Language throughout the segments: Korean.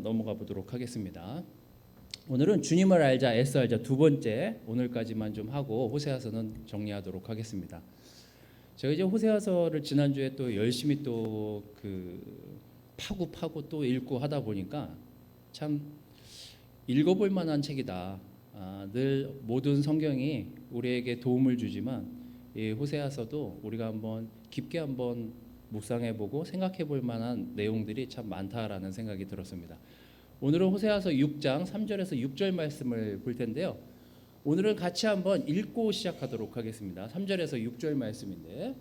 넘어가 보도록 하겠습니다. 오늘은 주님을 알자, 애써 알자 두 번째 오늘까지만 좀 하고 호세아서는 정리하도록 하겠습니다. 제가 이제 호세아서를 지난주에 또 열심히 또 파고 또 읽고 하다 보니까 참 읽어볼 만한 책이다. 늘 모든 성경이 우리에게 도움을 주지만 이 호세아서도 우리가 한번 깊게 한번 묵상해보고 생각해볼 만한 내용들이 참 많다라는 생각이 들었습니다. 오늘은 호세아서 6장 3절에서 6절 말씀을 볼 텐데요. 오늘은 같이 한번 읽고 시작하도록 하겠습니다. 3절에서 6절 말씀인데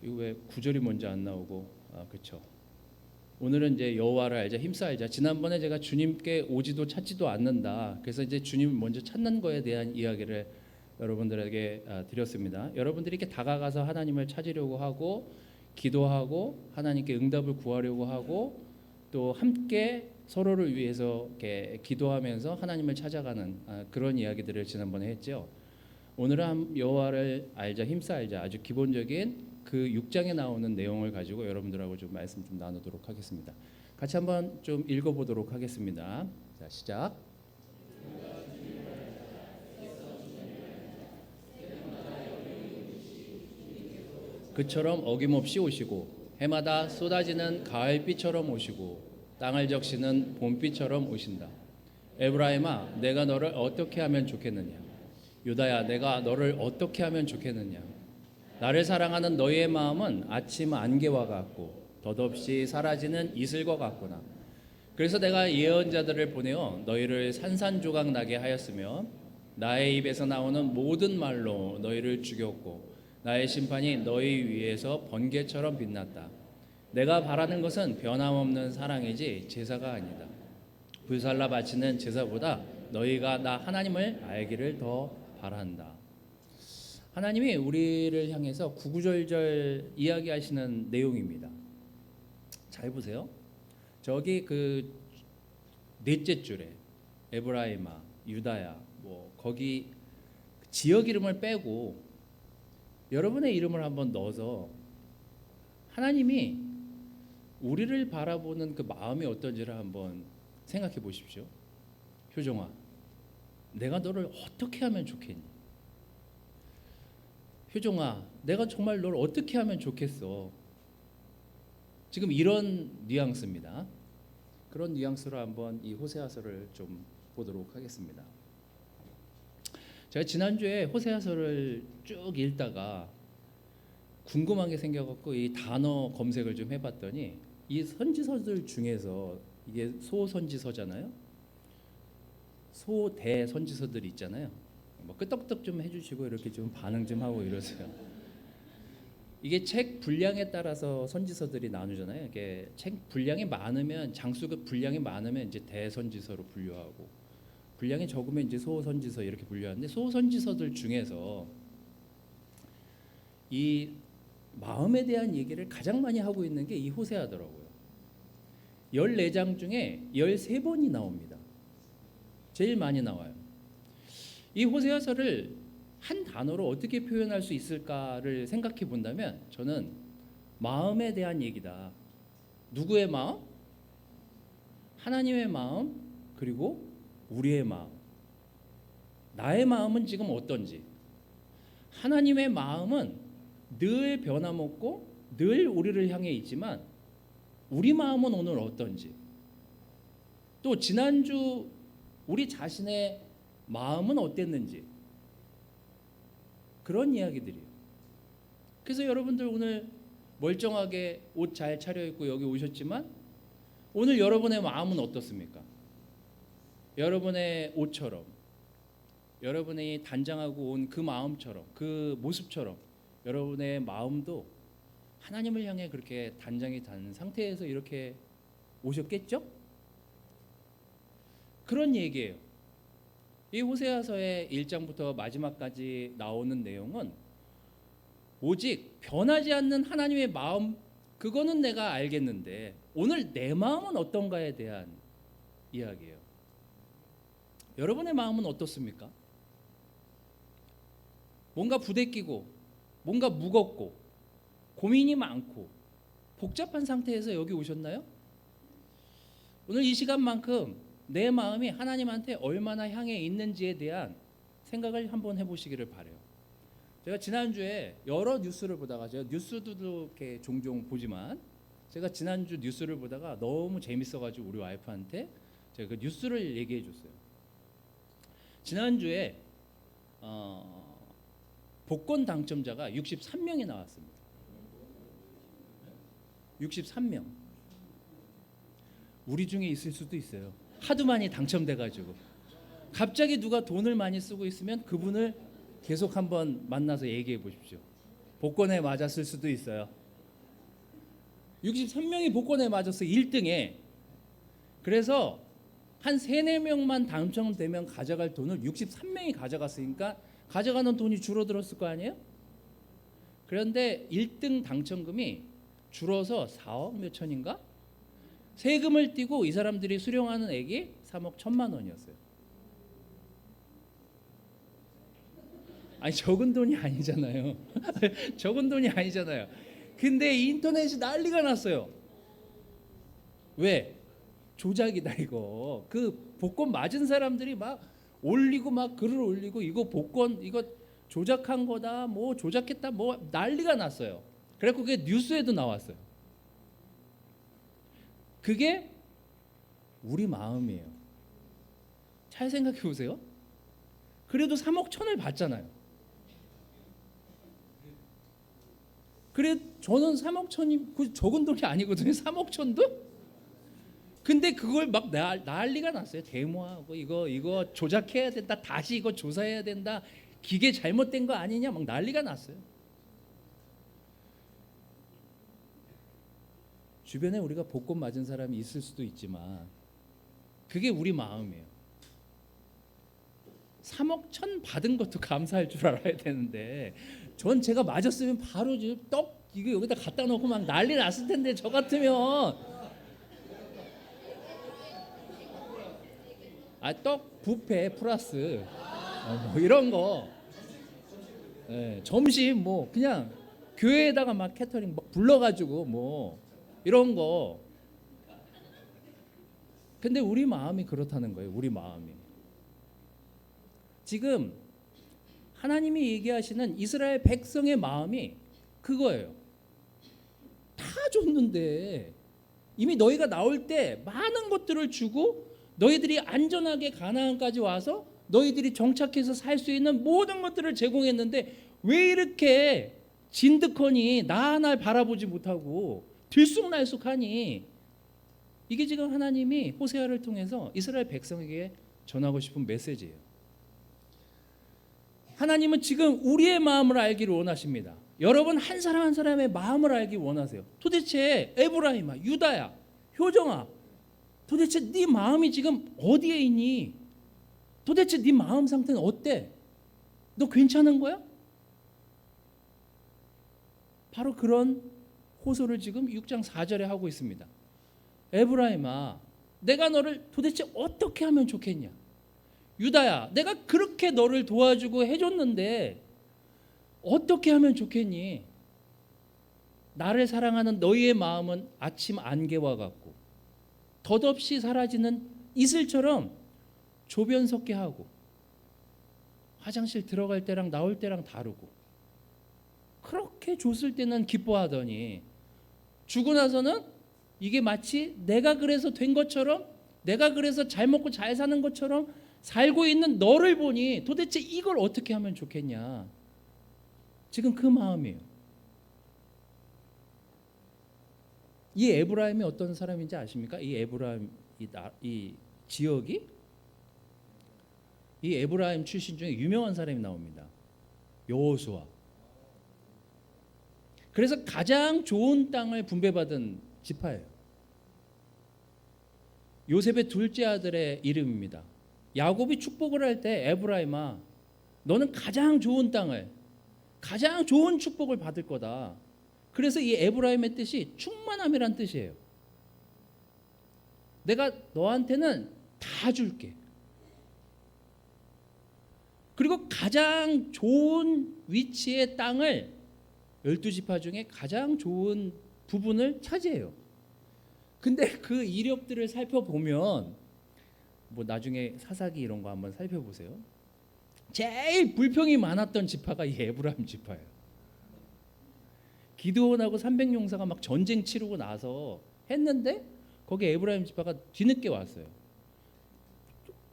이거 왜 9절이 먼저 안 나오고 그렇죠. 오늘은 이제 여호와를 알자, 힘써 알자. 지난번에 제가 주님께 오지도 찾지도 않는다. 그래서 이제 주님을 먼저 찾는 거에 대한 이야기를 여러분들에게 드렸습니다. 여러분들이 이렇게 다가가서 하나님을 찾으려고 하고 기도하고 하나님께 응답을 구하려고 하고 또 함께 서로를 위해서 이렇게 기도하면서 하나님을 찾아가는 그런 이야기들을 지난번에 했죠. 오늘은 여호와를 알자, 힘써 알자. 아주 기본적인 그 6장에 나오는 내용을 가지고 여러분들하고 좀 말씀 좀 나누도록 하겠습니다. 같이 한번 좀 읽어보도록 하겠습니다. 자, 시작. 그처럼 어김없이 오시고 해마다 쏟아지는 가을비처럼 오시고 땅을 적시는 봄비처럼 오신다. 에브라임아, 내가 너를 어떻게 하면 좋겠느냐? 유다야, 내가 너를 어떻게 하면 좋겠느냐? 나를 사랑하는 너희의 마음은 아침 안개와 같고 덧없이 사라지는 이슬과 같구나. 그래서 내가 예언자들을 보내어 너희를 산산조각 나게 하였으며 나의 입에서 나오는 모든 말로 너희를 죽였고 나의 심판이 너희 위에서 번개처럼 빛났다. 내가 바라는 것은 변함없는 사랑이지 제사가 아니다. 불살라 바치는 제사보다 너희가 나 하나님을 알기를 더 바란다. 하나님이 우리를 향해서 구구절절 이야기하시는 내용입니다. 잘 보세요. 저기 그 넷째 줄에 에브라임아, 유다야, 거기 지역 이름을 빼고 여러분의 이름을 한번 넣어서 하나님이 우리를 바라보는 그 마음이 어떤지를 한번 생각해 보십시오. 효정아, 내가 너를 어떻게 하면 좋겠니? 효정아, 내가 정말 널 어떻게 하면 좋겠어? 지금 이런 뉘앙스입니다. 그런 뉘앙스로 한번 이 호세아서를 좀 보도록 하겠습니다. 제가 지난주에 호세아서를 쭉 읽다가 궁금한 게 생겨갖고 이 단어 검색을 좀 해봤더니 이 선지서들 중에서 이게 소선지서잖아요. 소대선지서들이 있잖아요. 끄떡끄떡 좀 해주시고 이렇게 좀 반응 좀 하고 이러세요. 이게 책 분량에 따라서 선지서들이 나누잖아요. 이게 책 분량이 많으면 장수가 분량이 많으면 이제 대선지서로 분류하고 분량이 적으면 이제 소선지서 이렇게 분류하는데 소선지서들 중에서 이 마음에 대한 얘기를 가장 많이 하고 있는 게 이 호세아더라고요. 14장 중에 13번이 나옵니다. 제일 많이 나와요. 이 호세아서를 한 단어로 어떻게 표현할 수 있을까를 생각해 본다면 저는 마음에 대한 얘기다. 누구의 마음? 하나님의 마음, 그리고 우리의 마음. 나의 마음은 지금 어떤지. 하나님의 마음은 늘 변함없고 늘 우리를 향해 있지만 우리 마음은 오늘 어떤지. 또 지난주 우리 자신의 마음은 어땠는지. 그런 이야기들이에요. 그래서 여러분들 오늘 멀쩡하게 옷 잘 차려입고 여기 오셨지만 오늘 여러분의 마음은 어떻습니까? 여러분의 옷처럼, 여러분이 단장하고 온 그 마음처럼, 그 모습처럼 여러분의 마음도 하나님을 향해 그렇게 단장이 단 상태에서 이렇게 오셨겠죠? 그런 얘기예요. 이 호세아서의 1장부터 마지막까지 나오는 내용은 오직 변하지 않는 하나님의 마음, 그거는 내가 알겠는데 오늘 내 마음은 어떤가에 대한 이야기예요. 여러분의 마음은 어떻습니까? 뭔가 부대끼고 뭔가 무겁고 고민이 많고 복잡한 상태에서 여기 오셨나요? 오늘 이 시간만큼 내 마음이 하나님한테 얼마나 향해 있는지에 대한 생각을 한번 해보시기를 바래요. 제가 지난주에 여러 뉴스를 보다가, 제가 뉴스도 이렇게 종종 보지만 제가 지난주 뉴스를 보다가 너무 재밌어가지고 우리 와이프한테 제가 그 뉴스를 얘기해 줬어요. 지난주에 복권 당첨자가 63명이 나왔습니다. 63명. 우리 중에 있을 수도 있어요. 하도 많이 당첨돼가지고 갑자기 누가 돈을 많이 쓰고 있으면 그분을 계속 한번 만나서 얘기해 보십시오. 복권에 맞았을 수도 있어요. 63명이 복권에 맞았어, 1등에. 그래서 한 3-4명만 당첨되면 가져갈 돈을 63명이 가져갔으니까 가져가는 돈이 줄어들었을 거 아니에요? 그런데 1등 당첨금이 줄어서 4억 몇 천인가? 세금을 떼고 이 사람들이 수령하는 액이 3억 1천만 원이었어요. 아니, 적은 돈이 아니잖아요. 적은 돈이 아니잖아요. 근데 인터넷이 난리가 났어요. 왜? 조작이다 이거. 그 복권 맞은 사람들이 막 올리고 막 글을 올리고 이거 복권 이거 조작한 거다, 뭐 조작했다, 뭐 난리가 났어요. 그래서 그게 뉴스에도 나왔어요. 그게 우리 마음이에요. 잘 생각해 보세요. 그래도 3억 천을 받잖아요. 그래, 저는 3억 천이 그 적은 돈이 아니거든요. 3억 천도? 근데 그걸 막 난리가 났어요. 데모하고 이거 조작해야 된다, 다시 이거 조사해야 된다, 기계 잘못된 거 아니냐, 막 난리가 났어요. 주변에 우리가 복권 맞은 사람이 있을 수도 있지만 그게 우리 마음이에요. 3억 천 받은 것도 감사할 줄 알아야 되는데, 전 제가 맞았으면 바로 떡 이거 여기다 갖다 놓고 막 난리 났을 텐데, 저 같으면 떡 뷔페 플러스 뭐 이런 거, 점심 뭐 그냥 교회에다가 막 캐터링 막 불러가지고 뭐 이런 거. 근데 우리 마음이 그렇다는 거예요. 우리 마음이. 지금 하나님이 얘기하시는 이스라엘 백성의 마음이 그거예요. 다 줬는데, 이미 너희가 나올 때 많은 것들을 주고 너희들이 안전하게 가나안까지 와서 너희들이 정착해서 살 수 있는 모든 것들을 제공했는데 왜 이렇게 진득하니, 나 하나 바라보지 못하고 들쑥날쑥하니. 이게 지금 하나님이 호세아를 통해서 이스라엘 백성에게 전하고 싶은 메시지예요. 하나님은 지금 우리의 마음을 알기를 원하십니다. 여러분 한 사람 한 사람의 마음을 알기 원하세요. 도대체 에브라임아, 유다야, 효정아, 도대체 네 마음이 지금 어디에 있니? 도대체 네 마음 상태는 어때? 너 괜찮은 거야? 바로 그런 호소를 지금 6장 4절에 하고 있습니다. 에브라임아, 내가 너를 도대체 어떻게 하면 좋겠냐? 유다야, 내가 그렇게 너를 도와주고 해줬는데 어떻게 하면 좋겠니? 나를 사랑하는 너희의 마음은 아침 안개와 같고 덧없이 사라지는 이슬처럼 조변 섞게 하고 화장실 들어갈 때랑 나올 때랑 다르고, 그렇게 줬을 때는 기뻐하더니 주고 나서는 이게 마치 내가 그래서 된 것처럼, 내가 그래서 잘 먹고 잘 사는 것처럼 살고 있는 너를 보니 도대체 이걸 어떻게 하면 좋겠냐. 지금 그 마음이에요. 이 에브라임이 어떤 사람인지 아십니까? 이 에브라임, 이 지역이, 이 에브라임 출신 중에 유명한 사람이 나옵니다. 여호수아. 그래서 가장 좋은 땅을 분배받은 지파예요. 요셉의 둘째 아들의 이름입니다. 야곱이 축복을 할 때 에브라임아, 너는 가장 좋은 땅을, 가장 좋은 축복을 받을 거다. 그래서 이 에브라임의 뜻이 충만함이란 뜻이에요. 내가 너한테는 다 줄게. 그리고 가장 좋은 위치의 땅을 12지파 중에 가장 좋은 부분을 차지해요. 근데 그 이력들을 살펴보면 뭐 나중에 사사기 이런 거 한번 살펴보세요. 제일 불평이 많았던 지파가 이 에브라임 지파예요. 기드온하고 300용사가 막 전쟁 치르고 나서 했는데 거기 에브라임 지파가 뒤늦게 왔어요.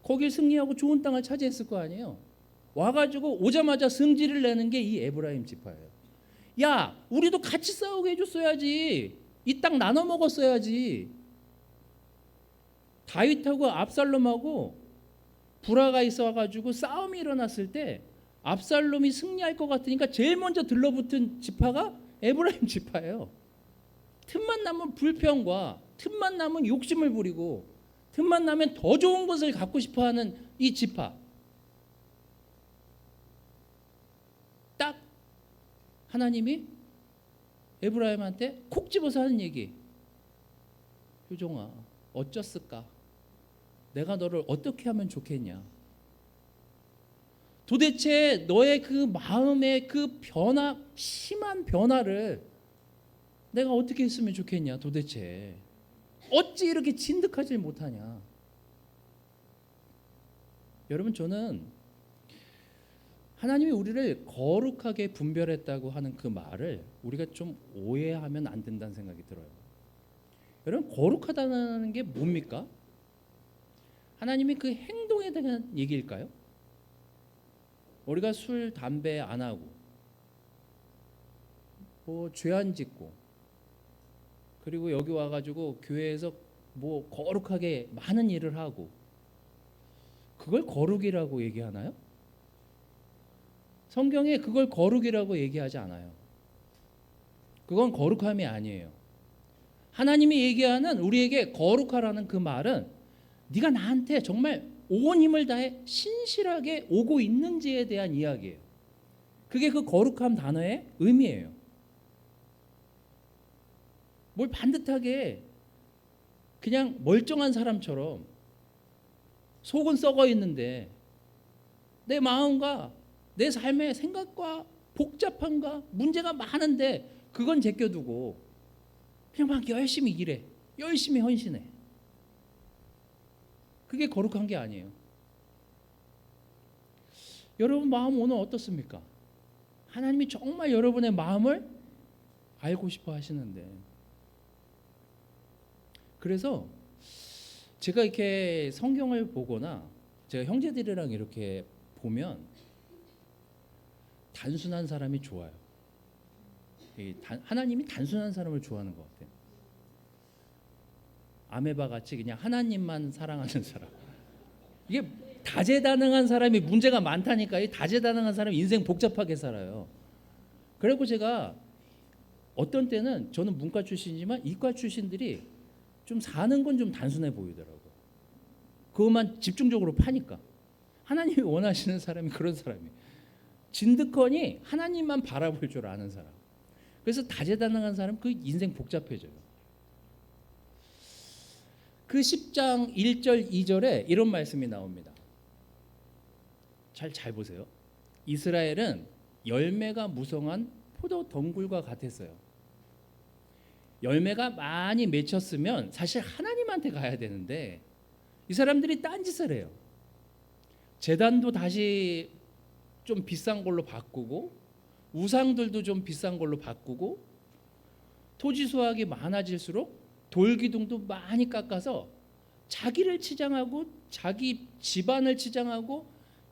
거길 승리하고 좋은 땅을 차지했을 거 아니에요. 와가지고 오자마자 승질을 내는 게 이 에브라임 지파예요. 야, 우리도 같이 싸우게 해줬어야지. 이 땅 나눠 먹었어야지. 다윗하고 압살롬하고 불화가 있어가지고 싸움이 일어났을 때 압살롬이 승리할 것 같으니까 제일 먼저 들러붙은 지파가 에브라임 지파예요. 틈만 나면 불평과 틈만 나면 욕심을 부리고 틈만 나면 더 좋은 것을 갖고 싶어하는 이 지파. 딱 하나님이 에브라임한테 콕 집어서 하는 얘기. 효종아, 어쩌을까? 내가 너를 어떻게 하면 좋겠냐? 도대체 너의 그 마음의 그 변화, 심한 변화를 내가 어떻게 했으면 좋겠냐? 도대체 어찌 이렇게 진득하지 못하냐? 여러분, 저는 하나님이 우리를 거룩하게 분별했다고 하는 그 말을 우리가 좀 오해하면 안 된다는 생각이 들어요. 여러분, 거룩하다는 게 뭡니까? 하나님이 그 행동에 대한 얘기일까요? 우리가 술, 담배 안 하고 뭐 죄 안 짓고 그리고 여기 와가지고 교회에서 뭐 거룩하게 많은 일을 하고 그걸 거룩이라고 얘기하나요? 성경에 그걸 거룩이라고 얘기하지 않아요. 그건 거룩함이 아니에요. 하나님이 얘기하는 우리에게 거룩하라는 그 말은 네가 나한테 정말 온 힘을 다해 신실하게 오고 있는지에 대한 이야기예요. 그게 그 거룩함 단어의 의미예요. 뭘 반듯하게 그냥 멀쩡한 사람처럼 속은 썩어 있는데 내 마음과 내 삶의 생각과 복잡함과 문제가 많은데 그건 제껴두고 그냥 막 열심히 일해, 열심히 헌신해. 그게 거룩한 게 아니에요. 여러분 마음 오늘 어떻습니까? 하나님이 정말 여러분의 마음을 알고 싶어 하시는데, 그래서 제가 이렇게 성경을 보거나 제가 형제들이랑 이렇게 보면 단순한 사람이 좋아요. 하나님이 단순한 사람을 좋아하는 것 같아요. 아메바 같이 그냥 하나님만 사랑하는 사람. 이게 다재다능한 사람이 문제가 많다니까. 이 다재다능한 사람이 인생 복잡하게 살아요. 그리고 제가 어떤 때는 저는 문과 출신이지만 이과 출신들이 좀 사는 건 좀 단순해 보이더라고. 그것만 집중적으로 파니까. 하나님이 원하시는 사람이 그런 사람이에요. 진득하니 하나님만 바라볼 줄 아는 사람. 그래서 다재다능한 사람 그 인생 복잡해져요. 그 10장 1절 2절에 이런 말씀이 나옵니다. 잘 보세요. 이스라엘은 열매가 무성한 포도 덩굴과 같았어요. 열매가 많이 맺혔으면 사실 하나님한테 가야 되는데 이 사람들이 딴짓을 해요. 제단도 다시 좀 비싼 걸로 바꾸고 우상들도 좀 비싼 걸로 바꾸고 토지 수확이 많아질수록 돌기둥도 많이 깎아서 자기를 치장하고 자기 집안을 치장하고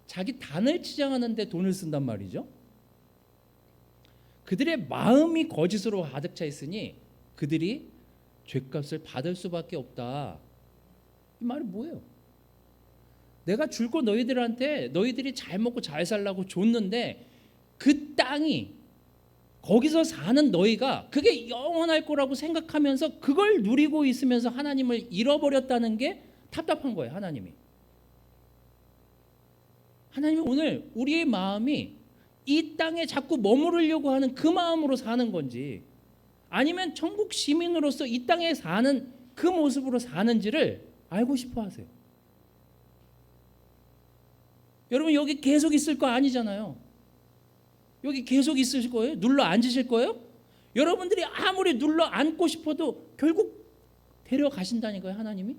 자기 단을 치장하는 데 돈을 쓴단 말이죠. 그들의 마음이 거짓으로 가득 차 있으니 그들이 죗값을 받을 수밖에 없다. 이 말이 뭐예요? 내가 줄 거 너희들한테 너희들이 잘 먹고 잘 살라고 줬는데 그 땅이 거기서 사는 너희가 그게 영원할 거라고 생각하면서 그걸 누리고 있으면서 하나님을 잃어버렸다는 게 답답한 거예요. 하나님이 오늘 우리의 마음이 이 땅에 자꾸 머무르려고 하는 그 마음으로 사는 건지 아니면 천국 시민으로서 이 땅에 사는 그 모습으로 사는지를 알고 싶어 하세요. 여러분 여기 계속 있을 거 아니잖아요. 여기 계속 있으실 거예요? 눌러 앉으실 거예요? 여러분들이 아무리 눌러 앉고 싶어도 결국 데려가신다니까요, 하나님이.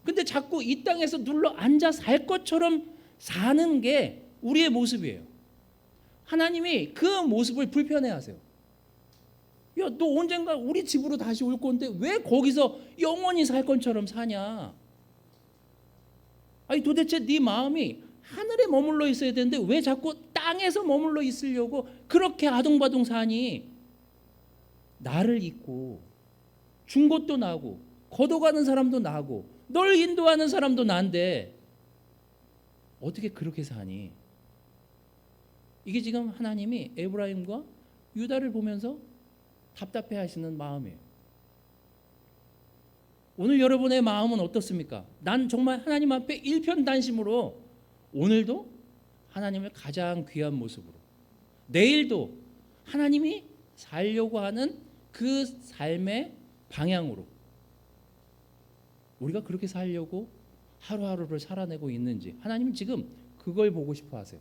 근데 자꾸 이 땅에서 눌러 앉아 살 것처럼 사는 게 우리의 모습이에요. 하나님이 그 모습을 불편해하세요. 야, 너 언젠가 우리 집으로 다시 올 건데 왜 거기서 영원히 살 것처럼 사냐? 아니 도대체 네 마음이 하늘에 머물러 있어야 되는데 왜 자꾸 땅에서 머물러 있으려고 그렇게 아둥바둥 사니? 나를 잊고 준 것도 나고 걷어가는 사람도 나고 널 인도하는 사람도 난데 어떻게 그렇게 사니? 이게 지금 하나님이 에브라임과 유다를 보면서 답답해 하시는 마음이에요. 오늘 여러분의 마음은 어떻습니까? 난 정말 하나님 앞에 일편단심으로 오늘도 하나님을 가장 귀한 모습으로, 내일도 하나님이 살려고 하는 그 삶의 방향으로 우리가 그렇게 살려고 하루하루를 살아내고 있는지 하나님은 지금 그걸 보고 싶어 하세요.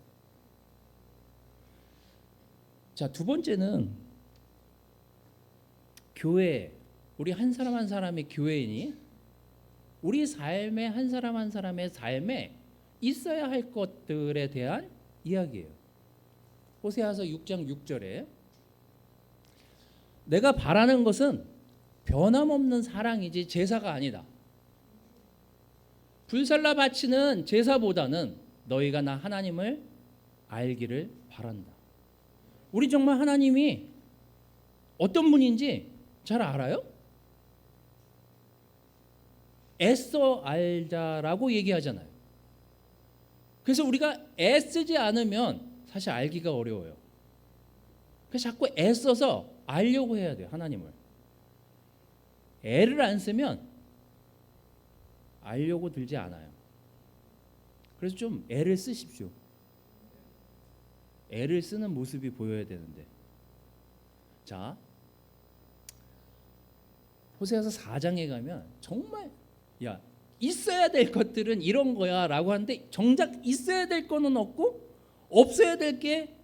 자, 두 번째는 교회, 우리 한 사람 한 사람이 교회이니 우리 삶의 한 사람 한 사람의 삶에 있어야 할 것들에 대한 이야기예요. 호세아서 6장 6절에 내가 바라는 것은 변함없는 사랑이지 제사가 아니다. 불살라 바치는 제사보다는 너희가 나 하나님을 알기를 바란다. 우리 정말 하나님이 어떤 분인지 잘 알아요? 애써 알자라고 얘기하잖아요. 그래서 우리가 애쓰지 않으면 사실 알기가 어려워요. 그래서 자꾸 애써서 알려고 해야 돼요, 하나님을. 애를 안 쓰면 알려고 들지 않아요. 그래서 좀 애를 쓰십시오. 애를 쓰는 모습이 보여야 되는데. 자, 호세아서 4장에 가면 정말 야, 있어야 될 것들은 이런 거야 라고 하는데 정작 있어야 될 거는 없고 없어야 될 게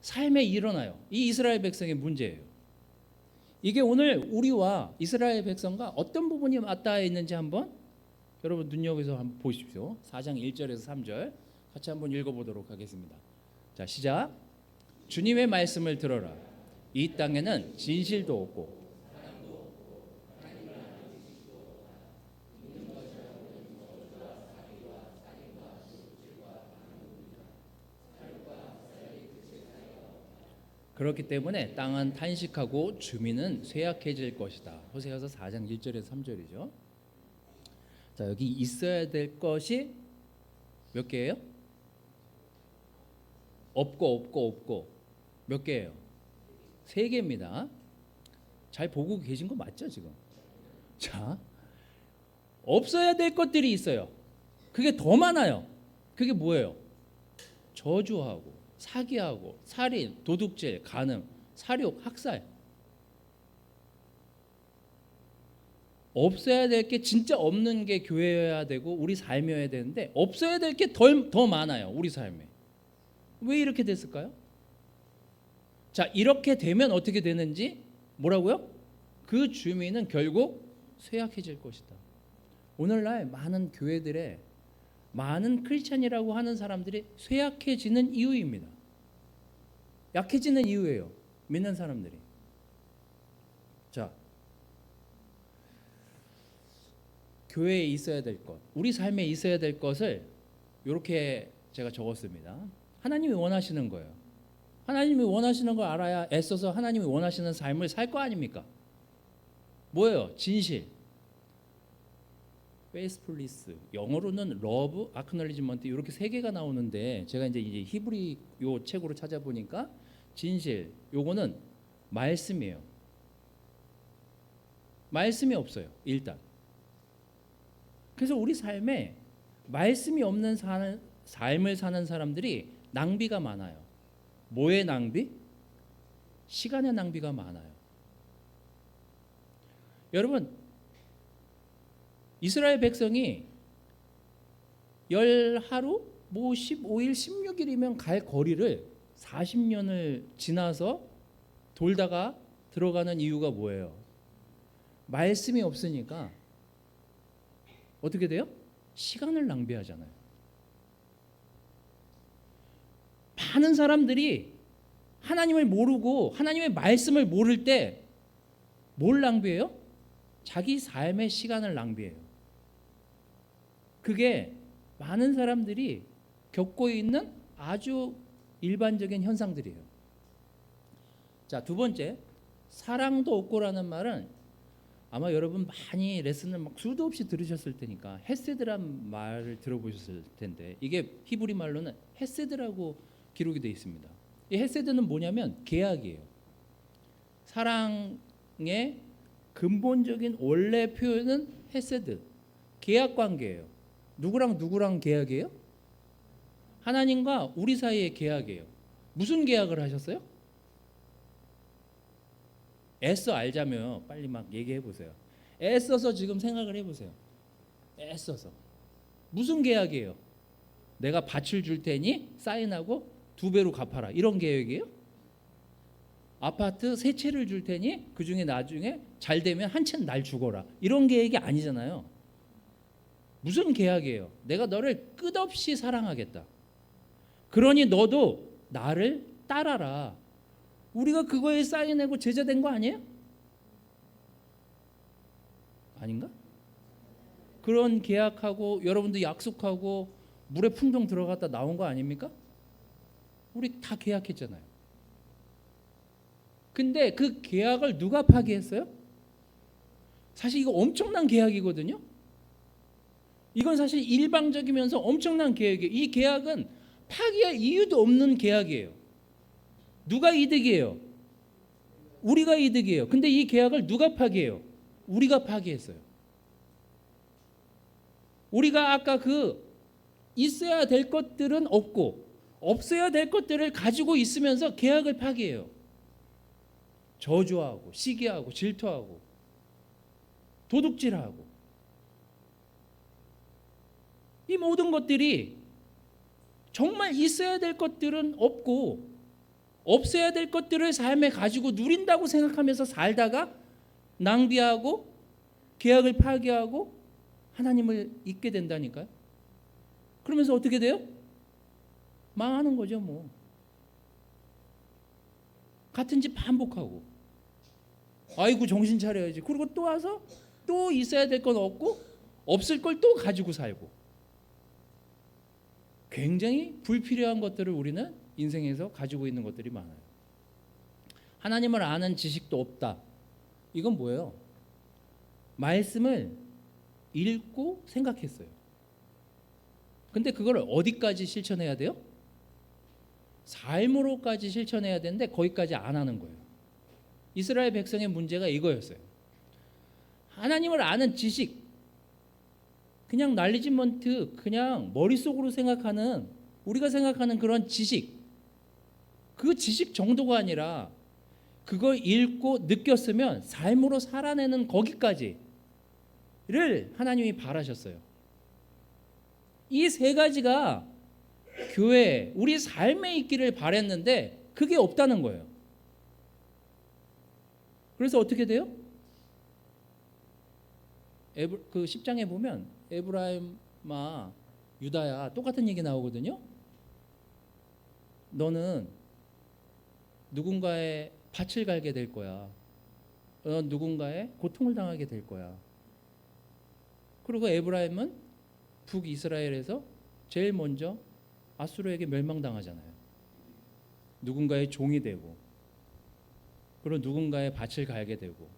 삶에 일어나요. 이 이스라엘 백성의 문제예요. 이게 오늘 우리와 이스라엘 백성과 어떤 부분이 맞닿아 있는지 한번 여러분 눈여겨서 한번 보십시오. 4장 1절에서 3절 같이 한번 읽어보도록 하겠습니다. 자, 시작. 주님의 말씀을 들어라. 이 땅에는 진실도 없고 그렇기 때문에 땅은 탄식하고 주민은 쇠약해질 것이다. 호세아서 4장 1절에서 3절이죠. 자, 여기 있어야 될 것이 몇 개예요? 없고 몇 개예요? 3개입니다. 잘 보고 계신 거 맞죠 지금? 자, 없어야 될 것들이 있어요. 그게 더 많아요. 그게 뭐예요? 저주하고 사기하고 살인, 도둑질, 간음, 살육, 학살. 없어야 될 게 진짜 없는 게 교회여야 되고 우리 삶이어야 되는데 없어야 될 게 더 많아요. 우리 삶에. 왜 이렇게 됐을까요? 자, 이렇게 되면 어떻게 되는지 뭐라고요? 그 주민은 결국 쇠약해질 것이다. 오늘날 많은 교회들의 많은 크리스찬이라고 하는 사람들이 쇠약해지는 이유입니다. 약해지는 이유예요. 믿는 사람들이. 자, 교회에 있어야 될 것, 우리 삶에 있어야 될 것을 이렇게 제가 적었습니다. 하나님이 원하시는 거예요. 하나님이 원하시는 걸 알아야 애써서 하나님이 원하시는 삶을 살 거 아닙니까? 뭐예요? 진실, faithfulness, 영어로는 love, acknowledgement 이렇게 3개가 나오는데 제가 이제 히브리 요 책으로 찾아보니까 진실, 요거는 말씀이에요. 말씀이 없어요, 일단. 그래서 우리 삶에 말씀이 없는 삶을 사는 사람들이 낭비가 많아요. 뭐의 낭비? 시간의 낭비가 많아요. 여러분, 이스라엘 백성이 열 하루, 뭐 15일, 16일이면 갈 거리를 40년을 지나서 돌다가 들어가는 이유가 뭐예요? 말씀이 없으니까 어떻게 돼요? 시간을 낭비하잖아요. 많은 사람들이 하나님을 모르고 하나님의 말씀을 모를 때 뭘 낭비해요? 자기 삶의 시간을 낭비해요. 그게 많은 사람들이 겪고 있는 아주 일반적인 현상들이에요. 자, 두 번째, 사랑도 없고라는 말은 아마 여러분 많이 레슨을 막 수도 없이 들으셨을 테니까 헤세드란 말을 들어보셨을 텐데, 이게 히브리 말로는 헤세드라고 기록이 되어 있습니다. 이 헤세드는 뭐냐면 계약이에요. 사랑의 근본적인 원래 표현은 헤세드, 계약 관계예요. 누구랑 누구랑 계약이에요? 하나님과 우리 사이의 계약이에요. 무슨 계약을 하셨어요? 애써 알자면 빨리 막 얘기해 보세요. 애써서 지금 생각을 해보세요. 애써서 무슨 계약이에요? 내가 밭을 줄 테니 사인하고 2배로 갚아라, 이런 계획이에요? 아파트 3채를 줄 테니 그중에 나중에 잘 되면 한 채는 날 주거라, 이런 계획이 아니잖아요. 무슨 계약이에요? 내가 너를 끝없이 사랑하겠다, 그러니 너도 나를 따라라. 우리가 그거에 사인하고 제자된 거 아니에요? 아닌가? 그런 계약하고 여러분도 약속하고 물에 풍덩 들어갔다 나온 거 아닙니까? 우리 다 계약했잖아요. 근데 그 계약을 누가 파기했어요? 사실 이거 엄청난 계약이거든요. 이건 사실 일방적이면서 엄청난 계약이에요. 이 계약은 파기할 이유도 없는 계약이에요. 누가 이득이에요? 우리가 이득이에요. 근데 이 계약을 누가 파기해요? 우리가 파기했어요. 우리가 아까 그 있어야 될 것들은 없고 없어야 될 것들을 가지고 있으면서 계약을 파기해요. 저주하고 시기하고 질투하고 도둑질하고, 이 모든 것들이 정말 있어야 될 것들은 없고 없어야 될 것들을 삶에 가지고 누린다고 생각하면서 살다가 낭비하고 계약을 파기하고 하나님을 잊게 된다니까요. 그러면서 어떻게 돼요? 망하는 거죠. 뭐 같은 집 반복하고, 아이고 정신 차려야지, 그리고 또 와서 또 있어야 될 건 없고 없을 걸 또 가지고 살고, 굉장히 불필요한 것들을 우리는 인생에서 가지고 있는 것들이 많아요. 하나님을 아는 지식도 없다. 이건 뭐예요? 말씀을 읽고 생각했어요. 근데 그걸 어디까지 실천해야 돼요? 삶으로까지 실천해야 되는데 거기까지 안 하는 거예요. 이스라엘 백성의 문제가 이거였어요. 하나님을 아는 지식, 그냥 날리지먼트, 그냥 머릿속으로 생각하는, 우리가 생각하는 그런 지식, 그 지식 정도가 아니라 그걸 읽고 느꼈으면 삶으로 살아내는 거기까지를 하나님이 바라셨어요. 이 세 가지가 교회, 우리 삶에 있기를 바랬는데 그게 없다는 거예요. 그래서 어떻게 돼요? 그 10장에 보면 에브라임아 유다야 똑같은 얘기 나오거든요. 너는 누군가의 밭을 갈게 될 거야. 넌 누군가의 고통을 당하게 될 거야. 그리고 에브라임은 북이스라엘에서 제일 먼저 아수르에게 멸망당하잖아요. 누군가의 종이 되고, 그리고 누군가의 밭을 갈게 되고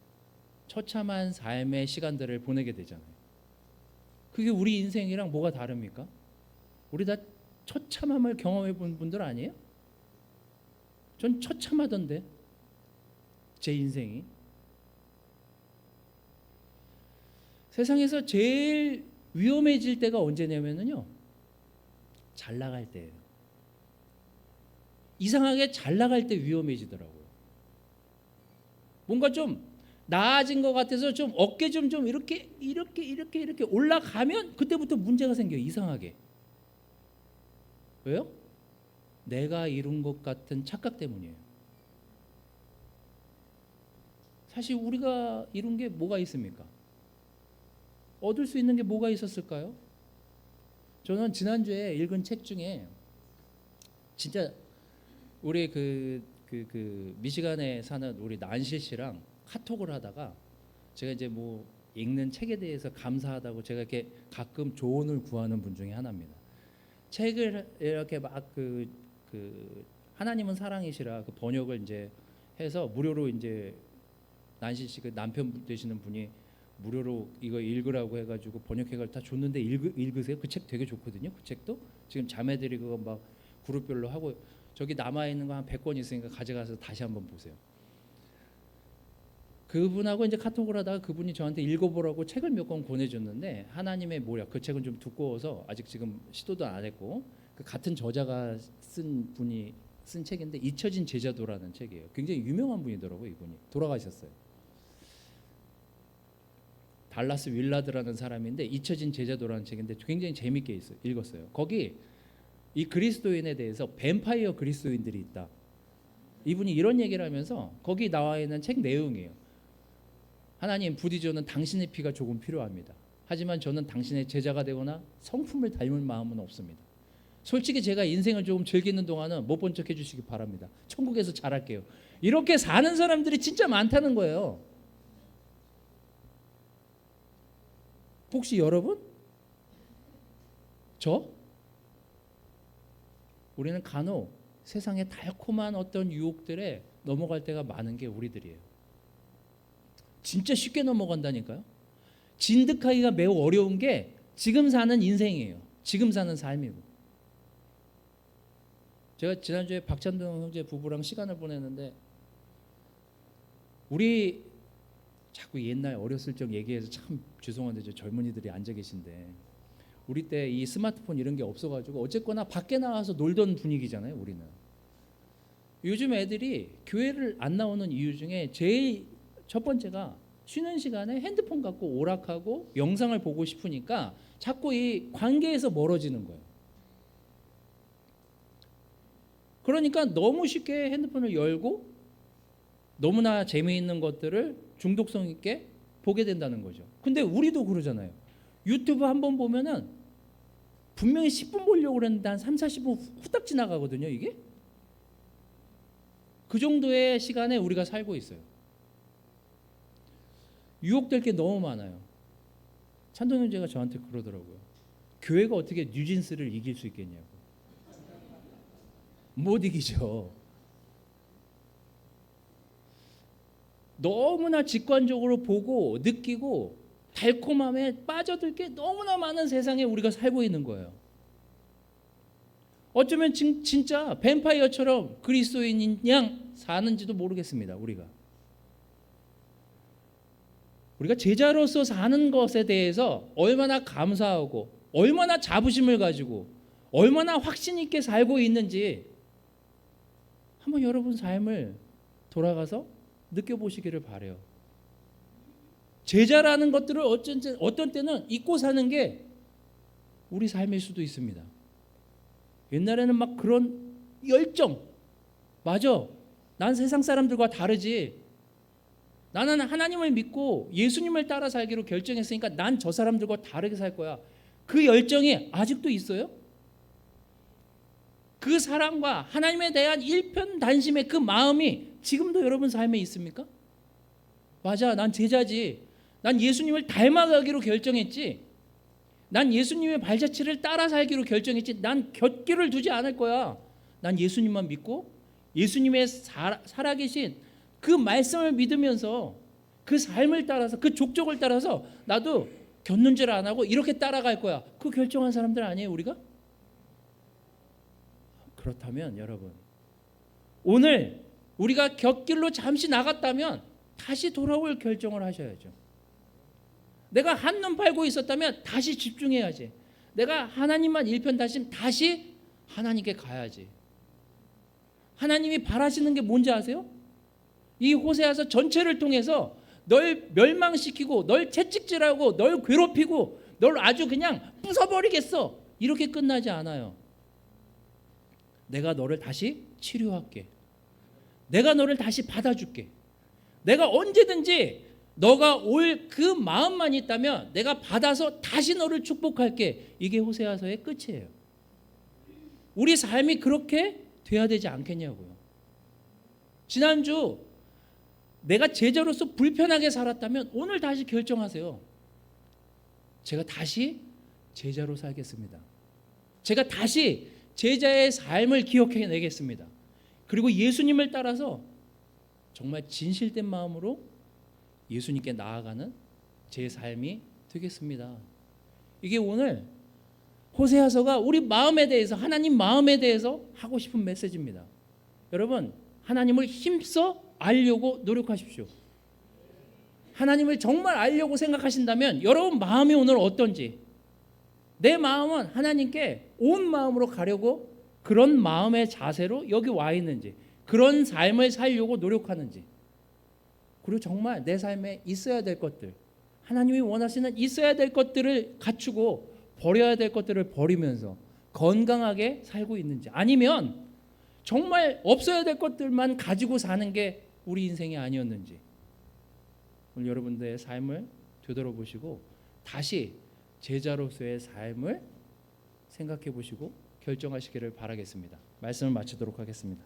처참한 삶의 시간들을 보내게 되잖아요. 그게 우리 인생이랑 뭐가 다릅니까? 우리 다 처참함을 경험해 본 분들 아니에요? 전 처참하던데 제 인생이. 세상에서 제일 위험해질 때가 언제냐면요, 잘 나갈 때예요. 이상하게 잘 나갈 때 위험해지더라고요. 뭔가 좀 나아진 것 같아서 좀 어깨 좀 이렇게 올라가면 그때부터 문제가 생겨요. 이상하게. 왜요? 내가 이룬 것 같은 착각 때문이에요. 사실 우리가 이룬 게 뭐가 있습니까? 얻을 수 있는 게 뭐가 있었을까요? 저는 지난주에 읽은 책 중에 진짜 우리 미시간에 사는 우리 난실 씨랑 카톡을 하다가 제가 이제 뭐 읽는 책에 대해서 감사하다고 제가 이렇게 가끔 조언을 구하는 분 중에 하나입니다. 책을 이렇게 막 하나님은 사랑이시라 그 번역을 이제 해서 무료로 이제 난실 씨 그 남편 되시는 분이 무료로 이거 읽으라고 해가지고 번역해가 다 줬는데 읽으세요. 그 책 되게 좋거든요. 그 책도 지금 자매들이 그거 막 그룹별로 하고 저기 남아 있는 거 한 100권 있으니까 가져가서 다시 한번 보세요. 그분하고 이제 카톡을 하다가 그분이 저한테 읽어보라고 책을 몇 권 권해줬는데 하나님의 모략 그 책은 좀 두꺼워서 아직 지금 시도도 안 했고 그 같은 저자가 쓴 분이 쓴 책인데 잊혀진 제자도라는 책이에요. 굉장히 유명한 분이더라고요. 이분이 돌아가셨어요. 달라스 윌라드라는 사람인데 잊혀진 제자도라는 책인데 굉장히 재밌게 읽었어요. 거기 이 그리스도인에 대해서 뱀파이어 그리스도인들이 있다. 이분이 이런 얘기를 하면서 거기 나와 있는 책 내용이에요. 하나님 부디 저는 당신의 피가 조금 필요합니다. 하지만 저는 당신의 제자가 되거나 성품을 닮을 마음은 없습니다. 솔직히 제가 인생을 조금 즐기는 동안은 못 본 척 해주시기 바랍니다. 천국에서 잘할게요. 이렇게 사는 사람들이 진짜 많다는 거예요. 혹시 여러분? 우리는 간혹 세상의 달콤한 어떤 유혹들에 넘어갈 때가 많은 게 우리들이에요. 진짜 쉽게 넘어간다니까요. 진득하기가 매우 어려운 게 지금 사는 인생이에요. 지금 사는 삶이고. 제가 지난주에 박찬동 형제 부부랑 시간을 보냈는데 우리 자꾸 옛날 어렸을 적 얘기해서 참 죄송한데 저 젊은이들이 앉아 계신데 우리 때 이 스마트폰 이런 게 없어가지고 어쨌거나 밖에 나와서 놀던 분위기잖아요. 우리는. 요즘 애들이 교회를 안 나오는 이유 중에 제일 첫 번째가 쉬는 시간에 핸드폰 갖고 오락하고 영상을 보고 싶으니까 자꾸 이 관계에서 멀어지는 거예요. 그러니까 너무 쉽게 핸드폰을 열고 너무나 재미있는 것들을 중독성 있게 보게 된다는 거죠. 근데 우리도 그러잖아요. 유튜브 한번 보면은 분명히 10분 보려고 그랬는데 한 3, 40분 후딱 지나가거든요. 이게 그 정도의 시간에 우리가 살고 있어요. 유혹될 게 너무 많아요. 찬동 형제가 저한테 그러더라고요. 교회가 어떻게 뉴진스를 이길 수 있겠냐고. 못 이기죠. 너무나 직관적으로 보고 느끼고 달콤함에 빠져들 게 너무나 많은 세상에 우리가 살고 있는 거예요. 어쩌면 진짜 뱀파이어처럼 그리스도인인 양 사는지도 모르겠습니다. 우리가 제자로서 사는 것에 대해서 얼마나 감사하고 얼마나 자부심을 가지고 얼마나 확신 있게 살고 있는지 한번 여러분 삶을 돌아가서 느껴보시기를 바라요. 제자라는 것들을 어떤 때는 잊고 사는 게 우리 삶일 수도 있습니다. 옛날에는 막 그런 열정, 맞아, 난 세상 사람들과 다르지, 나는 하나님을 믿고 예수님을 따라 살기로 결정했으니까 난 저 사람들과 다르게 살 거야. 그 열정이 아직도 있어요? 그 사랑과 하나님에 대한 일편단심의 그 마음이 지금도 여러분 삶에 있습니까? 맞아, 난 제자지. 난 예수님을 닮아가기로 결정했지. 난 예수님의 발자취를 따라 살기로 결정했지. 난 곁길을 두지 않을 거야. 난 예수님만 믿고 예수님의 살아계신 그 말씀을 믿으면서 그 삶을 따라서 그 족적을 따라서 나도 곁눈질 안 하고 이렇게 따라갈 거야. 그 결정한 사람들 아니에요, 우리가? 그렇다면 여러분, 오늘 우리가 곁길로 잠시 나갔다면 다시 돌아올 결정을 하셔야죠. 내가 한눈 팔고 있었다면 다시 집중해야지. 내가 하나님만 일편단심 다시 하나님께 가야지. 하나님이 바라시는 게 뭔지 아세요? 이 호세아서 전체를 통해서 널 멸망시키고 널 채찍질하고 널 괴롭히고 널 아주 그냥 부숴버리겠어, 이렇게 끝나지 않아요. 내가 너를 다시 치료할게. 내가 너를 다시 받아줄게. 내가 언제든지 너가 올 그 마음만 있다면 내가 받아서 다시 너를 축복할게. 이게 호세아서의 끝이에요. 우리 삶이 그렇게 돼야 되지 않겠냐고요. 지난주 내가 제자로서 불편하게 살았다면 오늘 다시 결정하세요. 제가 다시 제자로 살겠습니다. 제가 다시 제자의 삶을 기억해내겠습니다. 그리고 예수님을 따라서 정말 진실된 마음으로 예수님께 나아가는 제 삶이 되겠습니다. 이게 오늘 호세아서가 우리 마음에 대해서, 하나님 마음에 대해서 하고 싶은 메시지입니다. 여러분, 하나님을 힘써 알려고 노력하십시오. 하나님을 정말 알려고 생각하신다면 여러분 마음이 오늘 어떤지, 내 마음은 하나님께 온 마음으로 가려고 그런 마음의 자세로 여기 와 있는지, 그런 삶을 살려고 노력하는지, 그리고 정말 내 삶에 있어야 될 것들, 하나님이 원하시는 있어야 될 것들을 갖추고 버려야 될 것들을 버리면서 건강하게 살고 있는지, 아니면 정말 없어야 될 것들만 가지고 사는 게 우리 인생이 아니었는지, 오늘 여러분들의 삶을 되돌아보시고 다시 제자로서의 삶을 생각해 보시고 결정하시기를 바라겠습니다. 말씀을 마치도록 하겠습니다.